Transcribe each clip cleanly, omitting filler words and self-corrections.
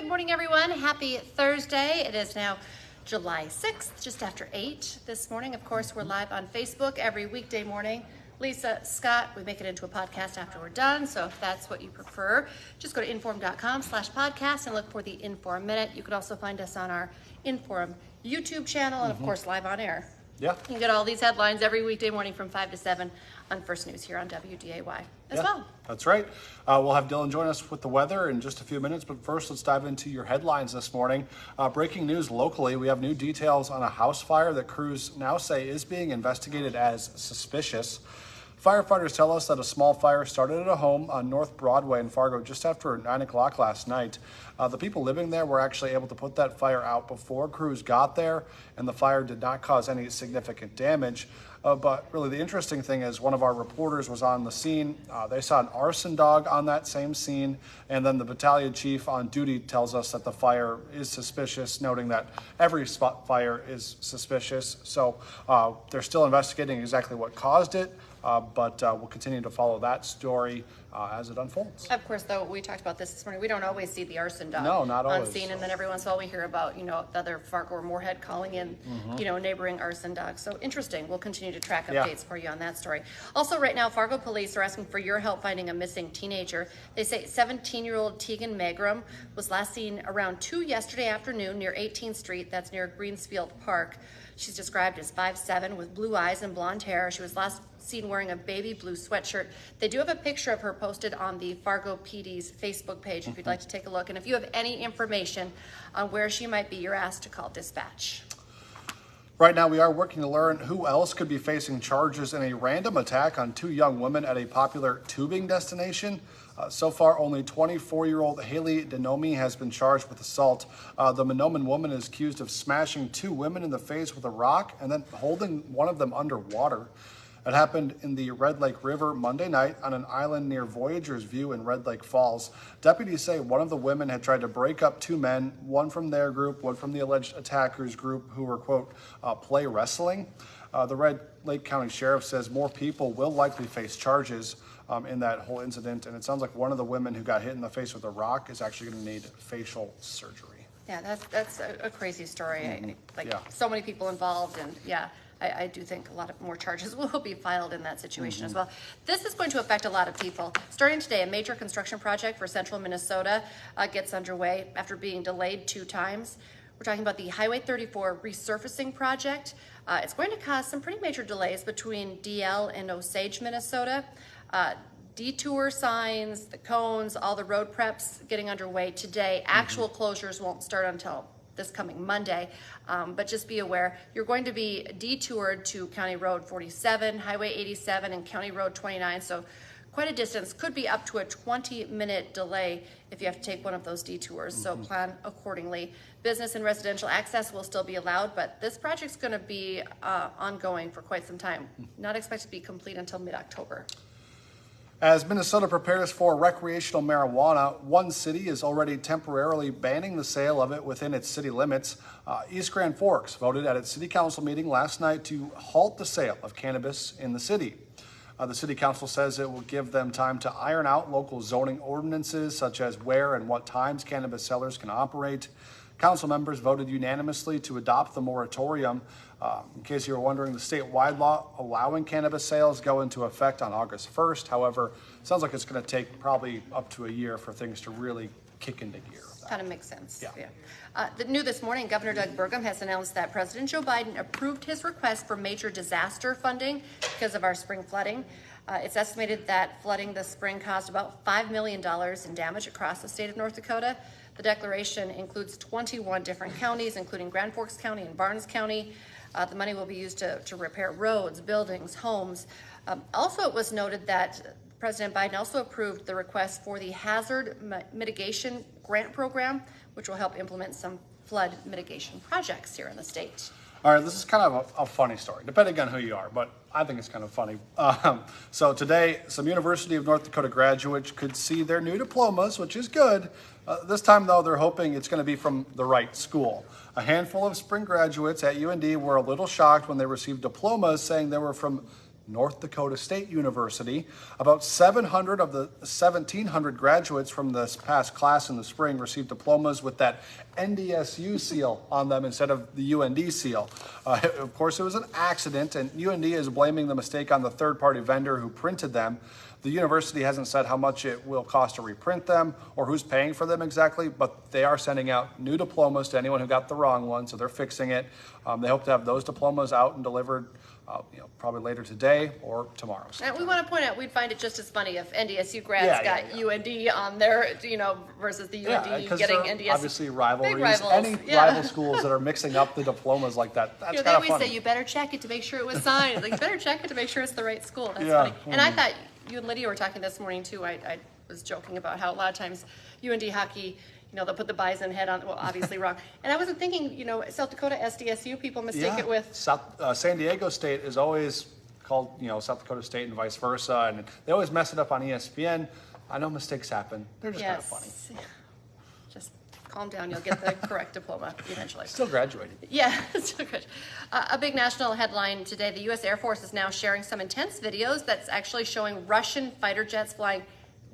Good morning, everyone. Happy Thursday. It is now July 6th, just after 8 this morning. Of course, we're live on Facebook every weekday morning. Lisa, Scott, we make it into a podcast after we're done, so if that's what you prefer, just go to inform.com/podcast and look for the Inform Minute. You could also find us on our Inform YouTube channel and, of course, live on air. Yeah. You can get all these headlines every weekday morning from 5 to 7 on First News here on WDAY as well. That's right. We'll have Dylan join us with the weather in just a few minutes, but first let's dive into your headlines this morning. Breaking news locally, we have new details on a house fire that crews now say is being investigated as suspicious. Firefighters tell us that a small fire started at a home on North Broadway in Fargo just after 9 o'clock last night. The people living there were actually able to put that fire out before crews got there, and the fire did not cause any significant damage. But really the interesting thing is one of our reporters was on the scene. They saw an arson dog on that same scene, and then the battalion chief on duty tells us that the fire is suspicious, noting that every spot fire is suspicious. So they're still investigating exactly what caused it. But we'll continue to follow that story as it unfolds. Of course, though, we talked about this morning. We don't always see the arson dog not on always, scene, and then every once in a while we hear about, the other Fargo or Moorhead calling in, neighboring arson dogs. So interesting. We'll continue to track updates for you on that story. Also, right now, Fargo police are asking for your help finding a missing teenager. They say 17-year-old Tegan Magrum was last seen around 2 yesterday afternoon near 18th Street. That's near Greensfield Park. She's described as 5'7" with blue eyes and blonde hair. She was last seen wearing a baby blue sweatshirt. They do have a picture of her posted on the Fargo PD's Facebook page if you'd like to take a look. And if you have any information on where she might be, you're asked to call dispatch. Right now, we are working to learn who else could be facing charges in a random attack on 2 young women at a popular tubing destination. So far, only 24-year-old Haley Denomi has been charged with assault. The Monoman woman is accused of smashing 2 women in the face with a rock and then holding one of them underwater. It happened in the Red Lake River Monday night on an island near Voyager's View in Red Lake Falls. Deputies say one of the women had tried to break up 2 men, one from their group, one from the alleged attackers' group, who were, quote, play wrestling. The Red Lake County Sheriff says more people will likely face charges in that whole incident, and it sounds like one of the women who got hit in the face with a rock is actually going to need facial surgery. Yeah, that's a crazy story. So many people involved, and I do think a lot of more charges will be filed in that situation as well. This is going to affect a lot of people. Starting today, a major construction project for central Minnesota gets underway after being delayed 2 times. We're talking about the Highway 34 resurfacing project. It's going to cause some pretty major delays between DL and Osage, Minnesota. Detour signs, the cones, all the road preps getting underway today. Actual closures won't start until this coming Monday, but just be aware, you're going to be detoured to County Road 47, Highway 87, and County Road 29, so quite a distance. Could be up to a 20-minute delay if you have to take one of those detours, so plan accordingly. Business and residential access will still be allowed, but this project's going to be ongoing for quite some time. Not expected to be complete until mid-October. As Minnesota prepares for recreational marijuana, one city is already temporarily banning the sale of it within its city limits. East Grand Forks voted at its city council meeting last night to halt the sale of cannabis in the city. The city council says it will give them time to iron out local zoning ordinances, such as where and what times cannabis sellers can operate. Council members voted unanimously to adopt the moratorium. In case you were wondering, the statewide law allowing cannabis sales go into effect on August 1st. However, it sounds like it's going to take probably up to a year for things to really kick into gear. Kind of makes sense. The new this morning, Governor Doug Burgum has announced that President Joe Biden approved his request for major disaster funding because of our spring flooding. It's estimated that flooding this spring caused about $5 million in damage across the state of North Dakota. The declaration includes 21 different counties, including Grand Forks County and Barnes County. The money will be used to repair roads, buildings, homes. Also, it was noted that President Biden also approved the request for the Hazard Mitigation Grant Program, which will help implement some flood mitigation projects here in the state. All right, this is kind of a funny story, depending on who you are, but I think it's kind of funny. So today, some University of North Dakota graduates could see their new diplomas, which is good. This time, though, they're hoping it's going to be from the right school. A handful of spring graduates at UND were a little shocked when they received diplomas saying they were from North Dakota State University. About 700 of the 1,700 graduates from this past class in the spring received diplomas with that NDSU seal on them instead of the UND seal. Of course, it was an accident, and UND is blaming the mistake on the third-party vendor who printed them. The university hasn't said how much it will cost to reprint them or who's paying for them exactly, but they are sending out new diplomas to anyone who got the wrong one, so they're fixing it. They hope to have those diplomas out and delivered probably later today or tomorrow. And we want to point out, we'd find it just as funny if NDSU grads got UND on their, versus the UND getting NDSU. Obviously rivalries. Big rivals. Any rival schools that are mixing up the diplomas like that, that's kind of funny. They always say, you better check it to make sure it was signed. Like, you better check it to make sure it's the right school. That's funny. And I thought, you and Lydia were talking this morning too, I was joking about how a lot of times UND hockey, they'll put the bison head on, well, obviously wrong. And I wasn't thinking, South Dakota SDSU, people mistake it with. San Diego State is always called, South Dakota State and vice versa, and they always mess it up on ESPN. I know mistakes happen. They're just kind of funny. Just calm down. You'll get the correct diploma eventually. Still graduating. Yeah, still good. A big national headline today, the U.S. Air Force is now sharing some intense videos that's actually showing Russian fighter jets flying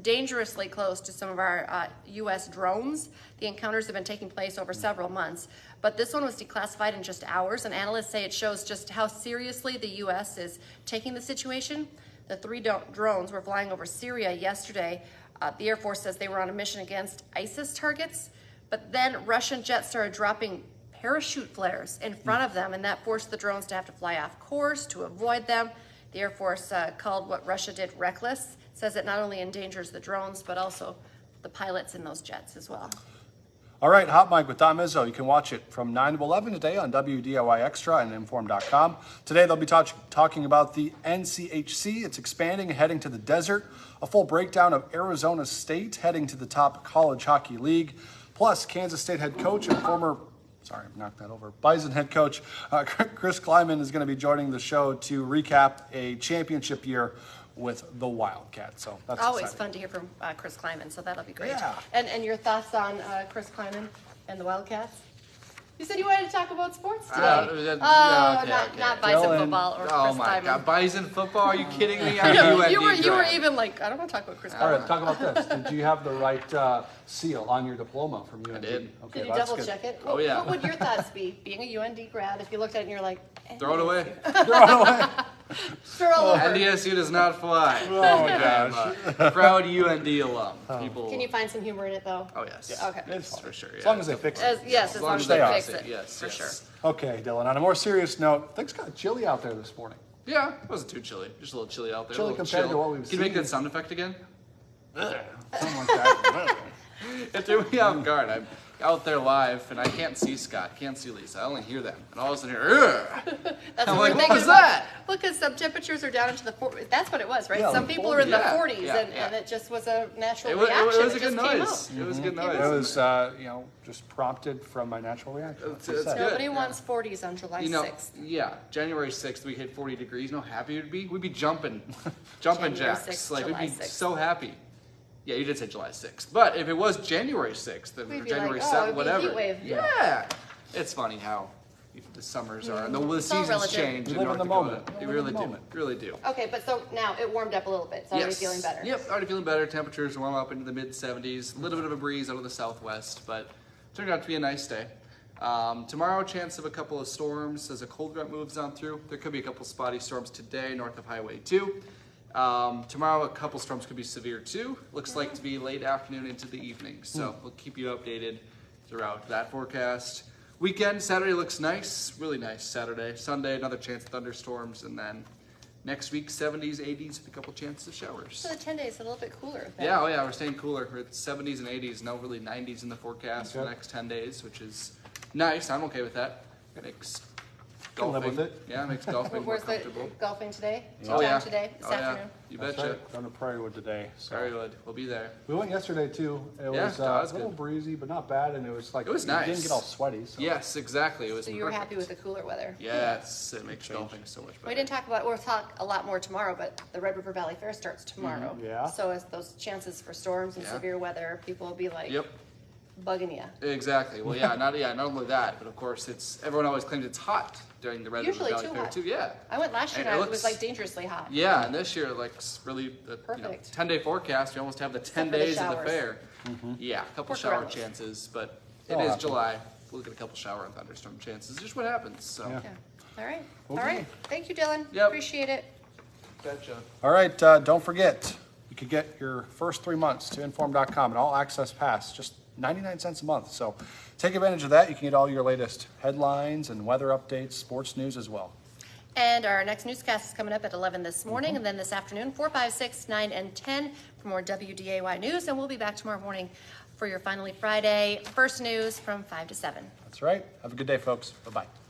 dangerously close to some of our U.S. drones. The encounters have been taking place over several months, but this one was declassified in just hours, and analysts say it shows just how seriously the U.S. is taking the situation. The 3 drones were flying over Syria yesterday. The Air Force says they were on a mission against ISIS targets, but then Russian jets started dropping parachute flares in front of them, and that forced the drones to have to fly off course to avoid them. The Air Force called what Russia did reckless, says it not only endangers the drones, but also the pilots in those jets as well. All right, Hot Mic with Don Izzo. You can watch it from 9 to 11 today on WDAY Extra and Inform.com. Today they'll be talking about the NCHC. It's expanding and heading to the desert. A full breakdown of Arizona State heading to the top college hockey league. Plus, Kansas State head coach and former Bison head coach Chris Kleiman is going to be joining the show to recap a championship year with the Wildcats. So that's always exciting. fun to hear from Chris Kleiman, so that'll be great. Yeah. And your thoughts on Chris Kleiman and the Wildcats? You said you wanted to talk about sports today. Not Bison football or Chris Kleiman. Oh my God, Bison football? Are you kidding me? You were even like, I don't want to talk about Chris Kleiman. All right, talk about this. Did you have the right seal on your diploma from UND? I did. Okay, did you double check it? Oh yeah. What would your thoughts be, being a UND grad, if you looked at it and you're like, throw it away. Throw it away. Throw over. NDSU does not fly. Oh my gosh. Proud UND alum. People. Can you find some humor in it though? Oh yes. Yeah. Okay. It's for sure. Yeah. As long as they fix it. As long as they fix it. Yes, for sure. Okay, Dylan, on a more serious note, things got chilly out there this morning. Yeah, it wasn't too chilly. Just a little chilly out there. Chilly compared to what we've seen. Can you make that sound effect again? Something like that. It threw me off guard. I'm out there live, and I can't see Scott, can't see Lisa. I only hear them. And all of a sudden, That's I'm what like, what was that? Well, because some temperatures are down into the 40s. That's what it was, right? Yeah, some people are in the 40s, yeah. and it just was a natural It reaction. was a good noise. It was a good noise. It was, just prompted from my natural reaction. It's good. Nobody wants 40s on July 6th. Yeah, January 6th, we hit 40 degrees. You know how happy we'd be? We'd be jumping January jacks. 6th, Like, we'd July be 6th. so happy. Yeah, you did say July 6th. But if it was January 6th, or We'd be January like, 7th, it'd be a whatever. heat wave. Yeah. It's funny how the summers are, and the seasons relative. change We in live North in the Dakota. moment. They We live really in the do. moment. Really do. Okay, but so now it warmed up a little bit. It's already feeling better. Yep, already feeling better. Temperatures warm up into the mid-70s. A little bit of a breeze out of the southwest, but turned out to be a nice day. Tomorrow, chance of a couple of storms as a cold front moves on through. There could be a couple spotty storms today north of Highway 2. Tomorrow, a couple storms could be severe too. Looks like to be late afternoon into the evening. So we'll keep you updated throughout that forecast. Weekend, Saturday looks nice, really nice Saturday. Sunday, another chance of thunderstorms. And then next week, 70s, 80s, with a couple chances of showers. So the 10 days a little bit cooler. Then. Yeah, we're staying cooler. We're at 70s and 80s, no really 90s in the forecast for the next 10 days, which is nice. I'm okay with that. Makes Can live golfing. with it. Yeah, makes golfing more Where's the comfortable. golfing today? Oh yeah. Today, this Oh yeah. afternoon. You That's betcha. right. Going to Prairiewood today. So. Prairiewood. We'll be there. We went yesterday too. It Yeah, was no, a was little good. breezy, but not bad, and it was like It was you didn't nice. get all sweaty. So. Yes, exactly. It was. So you were perfect. happy with the cooler weather. Yes, it makes golfing so much better. We didn't talk about. We'll talk a lot more tomorrow, but the Red River Valley Fair starts tomorrow. Yeah. So as those chances for storms and Yeah. severe weather, people will be like Yep. bugging you. Exactly. Well, not only that, but of course everyone always claims it's hot during the Red River Usually Valley too Fair hot. too. Yeah. I went last year And and it was like dangerously hot. Yeah, and this year it looks really Perfect. 10-day forecast. We almost have the 10 for the days of the showers. fair. Yeah, a couple Work shower around those. chances, but it That'll is happen. July. We'll get a couple shower and thunderstorm chances. Just what happens. So. Yeah. Yeah. All right. Okay. All right. Thank you, Dylan. Yep. Appreciate it. Gotcha. All right, don't forget, you could get your first 3 months to inform.com, an all access pass, just 99 cents a month. So take advantage of that. You can get all your latest headlines and weather updates, sports news as well. And our next newscast is coming up at 11 this morning, and then this afternoon, 4, 5, 6, 9, and 10 for more WDAY news. And we'll be back tomorrow morning for your Finally Friday First News from 5 to 7. That's right. Have a good day, folks. Bye-bye.